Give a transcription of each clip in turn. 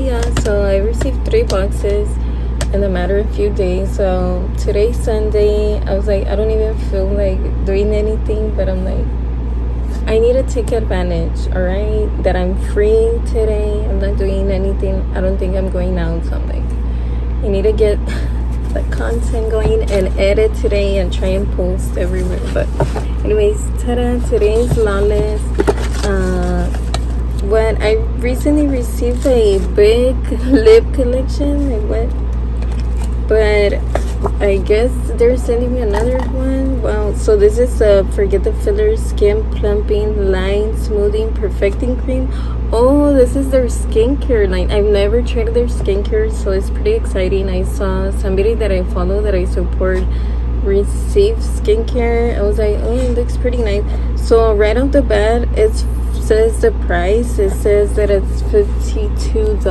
y'all. So I received 3 boxes in a matter of few days. So today's Sunday. I was like, I don't even feel like doing anything, but I'm like, I need to take advantage, all right, that I'm free today. I'm not doing anything. I don't think I'm going out. So I'm like, I need to get the content going and edit today and try and post everywhere. But anyways, ta-da, today's Lawless. What I recently received a big lip collection, like what? But I guess they're sending me another one. Wow. So this is a Forget the Filler Skin Plumping Line Smoothing Perfecting Cream. Oh, this is their skincare line. I've never tried their skincare, so it's pretty exciting. I saw somebody that I follow, that I support, receive skincare. I was like, oh, it looks pretty nice. So right off the bat, it says the price. It says that it's $52.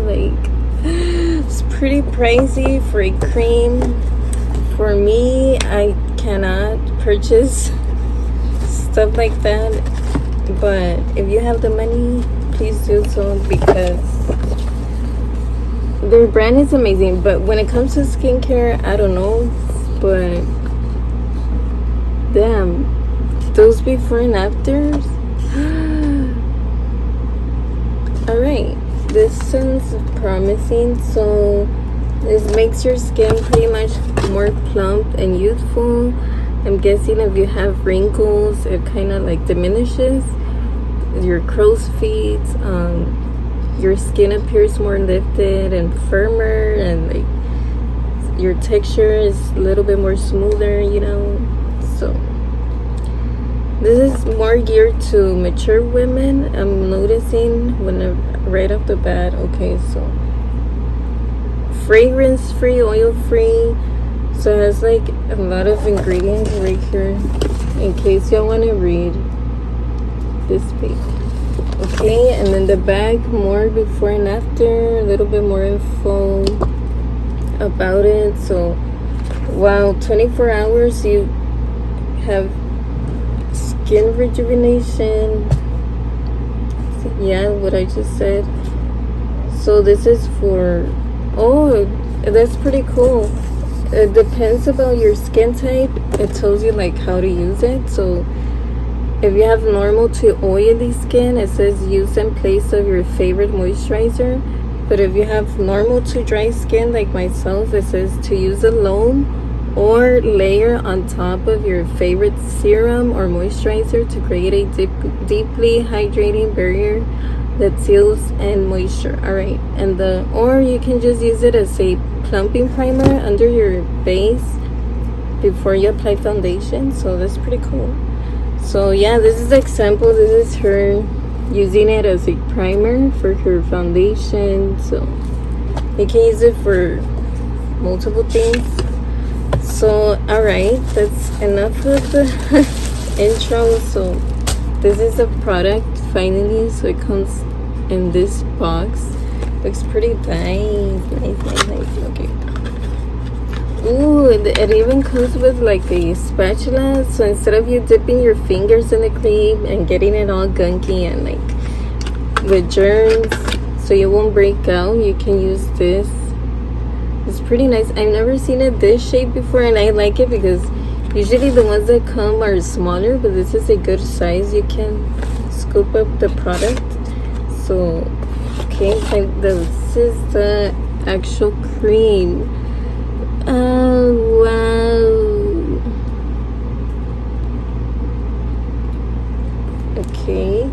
Like, it's pretty pricey for a cream. For me, I cannot purchase stuff like that. But if you have the money, please do so, because their brand is amazing. But when it comes to skincare, I don't know. But damn, those before and afters. Alright, this sounds promising. So this makes your skin pretty much more plump and youthful. I'm guessing if you have wrinkles, it kind of like diminishes your crow's feet. Your skin appears more lifted and firmer, and like your texture is a little bit more smoother, you know. So this is more geared to mature women, I'm noticing, right off the bat. Okay, so fragrance free, oil free. So it has like a lot of ingredients right here, in case y'all want to read this page. Okay, and then the bag, more before and after, a little bit more info about it. So wow, 24 hours you have skin rejuvenation. Yeah, what I just said. So this is for, oh, that's pretty cool. It depends about your skin type. It tells you like how to use it. So if you have normal to oily skin, it says use in place of your favorite moisturizer. But if you have normal to dry skin like myself, it says to use alone or layer on top of your favorite serum or moisturizer to create a deeply hydrating barrier that seals and moisture. All right, and or you can just use it as a plumping primer under your base before you apply foundation. So that's pretty cool. So yeah, this is example. This is her using it as a primer for her foundation. So you can use it for multiple things. So all right, that's enough of the intro. So this is a product finally. So it comes in this box. Looks pretty nice. Okay. Ooh, it even comes with like a spatula. So instead of you dipping your fingers in the cream and getting it all gunky and like with germs, so you won't break out, you can use this. It's pretty nice. I've never seen it this shape before, and I like it because usually the ones that come are smaller, but this is a good size. You can scoop up the product. So okay, like this is the actual cream. Oh wow. Okay,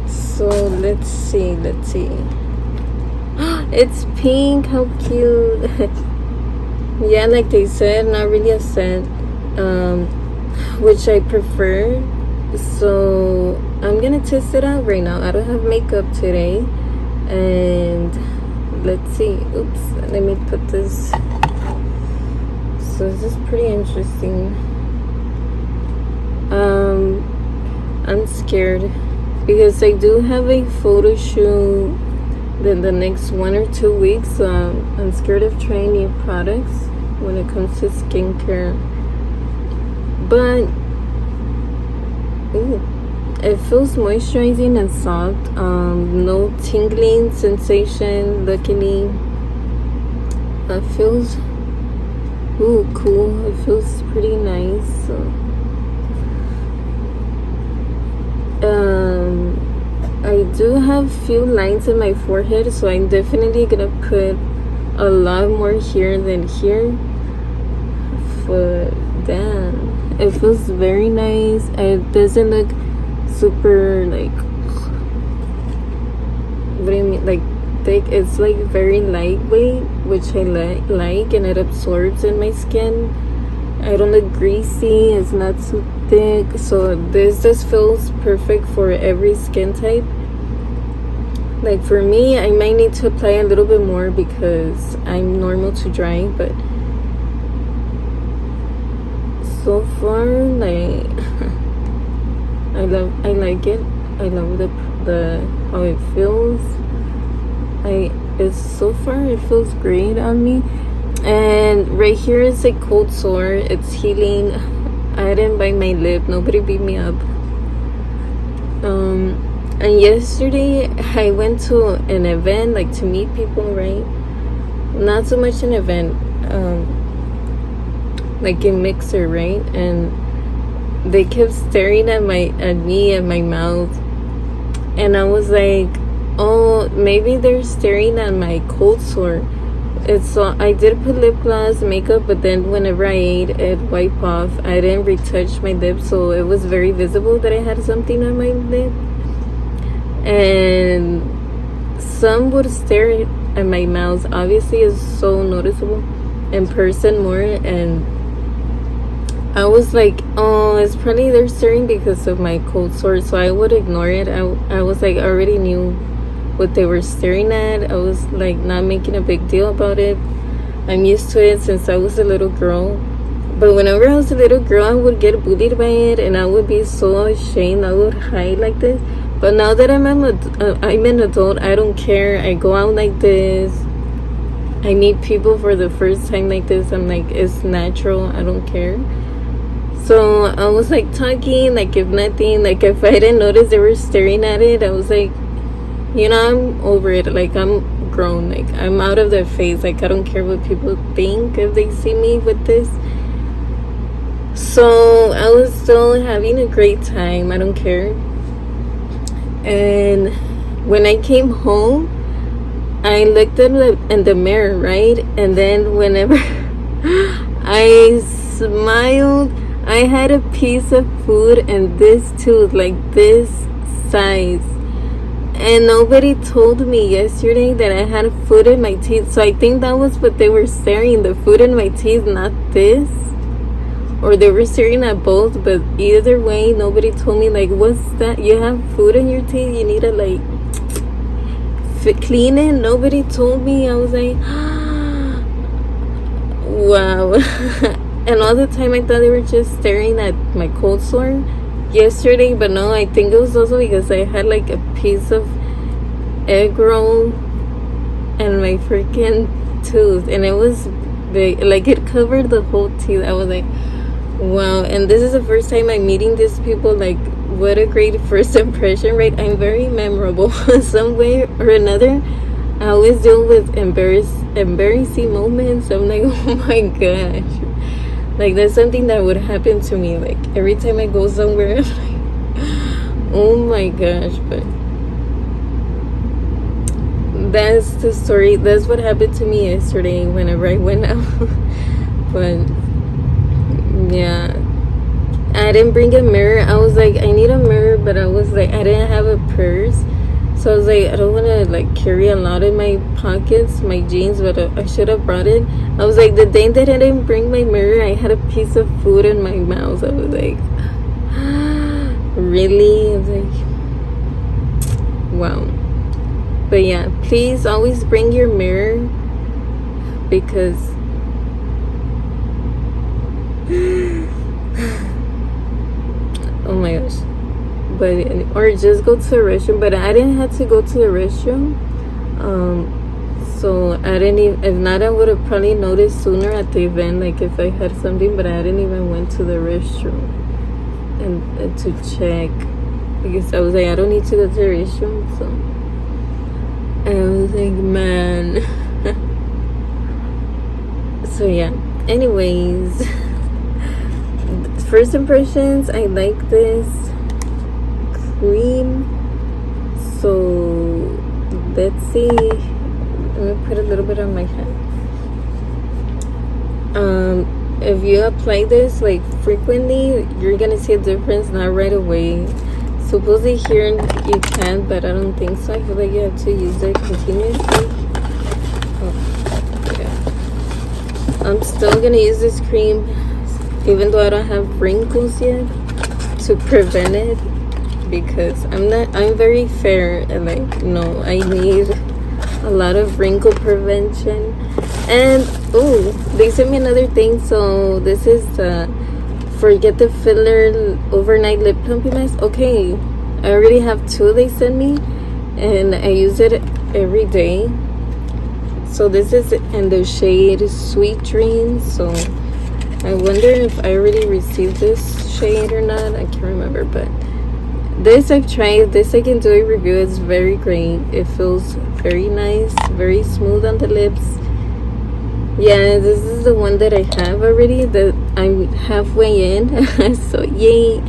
so let's see. It's pink. How cute. Yeah, like they said, not really a scent, which I prefer. So I'm gonna test it out right now. I don't have makeup today, and let's see. Oops, let me put this. So this is pretty interesting. I'm scared because I do have a photo shoot in the next 1 or 2 weeks. So I'm scared of trying new products when it comes to skincare. But ooh, it feels moisturizing and soft. No tingling sensation. Luckily, it feels cool. It feels pretty nice. So, I do have few lines in my forehead, so I'm definitely gonna put a lot more here than here. But damn, it feels very nice. It doesn't look super like, what do you mean, like thick? It's like very lightweight, which I like, and it absorbs in my skin. I don't look greasy. It's not too thick, so this just feels perfect for every skin type. Like for me, I might need to apply a little bit more because I'm normal to dry, but so far, like I like it. I love the how it feels. So far it feels great on me. And right here is a cold sore. It's healing. I didn't bite my lip. Nobody beat me up. And yesterday I went to an event, like to meet people, right? Not so much an event, like a mixer, right? And they kept staring at me and my mouth, and I was like, oh, maybe they're staring at my cold sore. I did put lip gloss, makeup, but then whenever I ate, it wiped off. I didn't retouch my lips, so it was very visible that I had something on my lip. And some would stare at my mouth. Obviously, it's so noticeable in person more. And I was like, oh, it's probably they're staring because of my cold sore. So I would ignore it. I was like, I already knew what they were staring at. I was like not making a big deal about it. I'm used to it since I was a little girl. But whenever I was a little girl, I would get bullied by it, and I would be so ashamed. I would hide like this. But now that I'm an adult, I don't care. I go out like this. I meet people for the first time like this. I'm like, it's natural. I don't care. So I was like talking, like if nothing, like if I didn't notice they were staring at it, I was like, you know, I'm over it. Like I'm grown. Like I'm out of their face. Like I don't care what people think if they see me with this. So I was still having a great time. I don't care. And when I came home, I looked in the mirror, right? And then whenever I smiled, I had a piece of food in this tooth, like this size. And nobody told me yesterday that I had food in my teeth. So I think that was what they were staring, the food in my teeth, not this. Or they were staring at both, but either way, nobody told me, like, what's that? You have food in your teeth? You need to, like, clean it? Nobody told me. I was like, wow. And all the time I thought they were just staring at my cold sore yesterday, but no, I think it was also because I had, like, a piece of egg roll and my freaking tooth, and it was big. Like, it covered the whole teeth. I was like, wow. And this is the first time I'm meeting these people. Like, what a great first impression, right? I'm very memorable some way or another. I always deal with embarrassing moments. I'm like, oh my gosh, like that's something that would happen to me, like every time I go somewhere. I'm like, oh my gosh. But that's the story. That's what happened to me yesterday whenever I went out. But yeah, I didn't bring a mirror. I was like, I need a mirror, but I was like, I didn't have a purse, so I was like, I don't want to like carry a lot in my pockets, my jeans, but I should have brought it. I was like, the day that I didn't bring my mirror, I had a piece of food in my mouth. I was like, really? I was like, wow. But yeah, please always bring your mirror, because oh my gosh. But or just go to the restroom. But I didn't have to go to the restroom, so I didn't even, if not, I would have probably noticed sooner at the event, like if I had something. But I didn't even went to the restroom and to check, because I was like, I don't need to go to the restroom. So Like, man. So yeah, anyways, first impressions, I like this cream. So let's see. Let me put a little bit on my hand. If you apply this like frequently, you're gonna see a difference, not right away. Supposedly here you can, but I don't think so. I feel like you have to use it continuously. Oh, yeah. I'm still gonna use this cream, even though I don't have wrinkles yet, to prevent it, because I'm very fair, and like, no, I need a lot of wrinkle prevention. And oh, they sent me another thing. So this is the Forget the Filler Overnight Lip Plumping Mask. Okay, I already have two they sent me, and I use it every day. So this is in the shade Sweet Dreams. So I wonder if I already received this shade or not. I can't remember, but this I've tried. This I can do a review. It's very great. It feels very nice, very smooth on the lips. Yeah, this is the one that I have already, that I'm halfway in. So yay,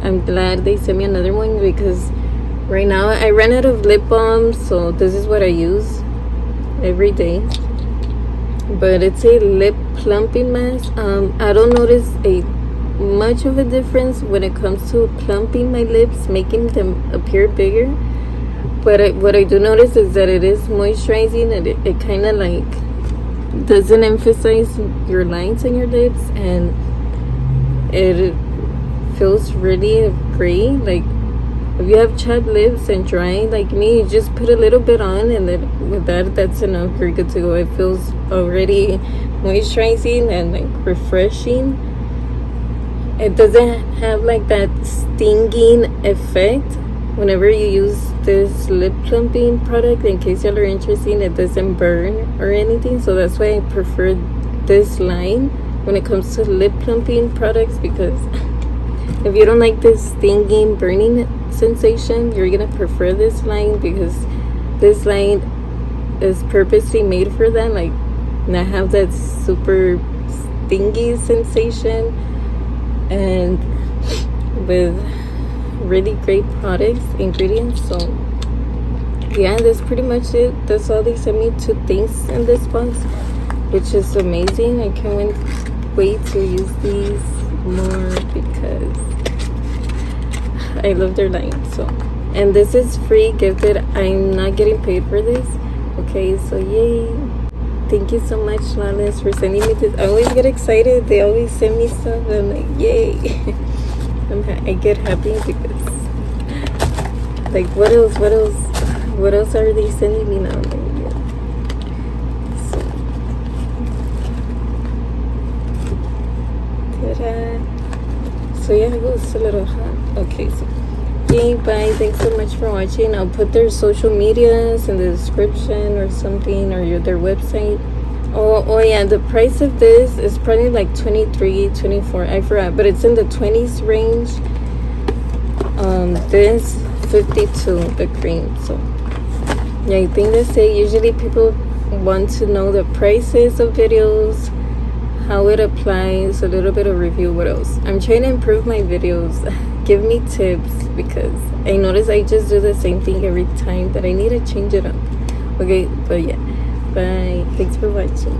I'm glad they sent me another one, because right now I ran out of lip balm, so this is what I use every day. But it's a lip plumping mask. I don't notice much of a difference when it comes to plumping my lips, making them appear bigger. But what I do notice is that it is moisturizing, and it kind of like doesn't emphasize your lines in your lips, and it feels really great. Like, if you have chapped lips and dry like me, you just put a little bit on, and then with that's enough. You're good to go. It feels already moisturizing and like refreshing. It doesn't have like that stinging effect whenever you use this lip plumping product. In case y'all are interested, it doesn't burn or anything, so that's why I prefer this line when it comes to lip plumping products, because if you don't like this stinging burning sensation, you're gonna prefer this line, because this line is purposely made for that, like not have that super stingy sensation, and with really great products, ingredients. So yeah, that's pretty much it. That's all. They sent me 2 things in this box, which is amazing. I can't wait to use these more, because I love their line. So, and this is free gifted. I'm not getting paid for this. Okay, so yay. Thank you so much, Lawless, for sending me this. I always get excited. They always send me stuff, and I'm like, yay. I get happy, because like, what else are they sending me now? Like, yeah. So yeah, it was a little hot. Okay, so yay, bye. Thanks so much for watching. I'll put their social medias in the description or something, or their website. Oh yeah, the price of this is probably like 23, 24, I forgot, but it's in the 20s range. This 52, the cream. So yeah, I think they say usually people want to know the prices of videos, how it applies, a little bit of review. What else? I'm trying to improve my videos. Give me tips, because I notice I just do the same thing every time, that I need to change it up. Okay, but yeah, bye. Thanks for watching.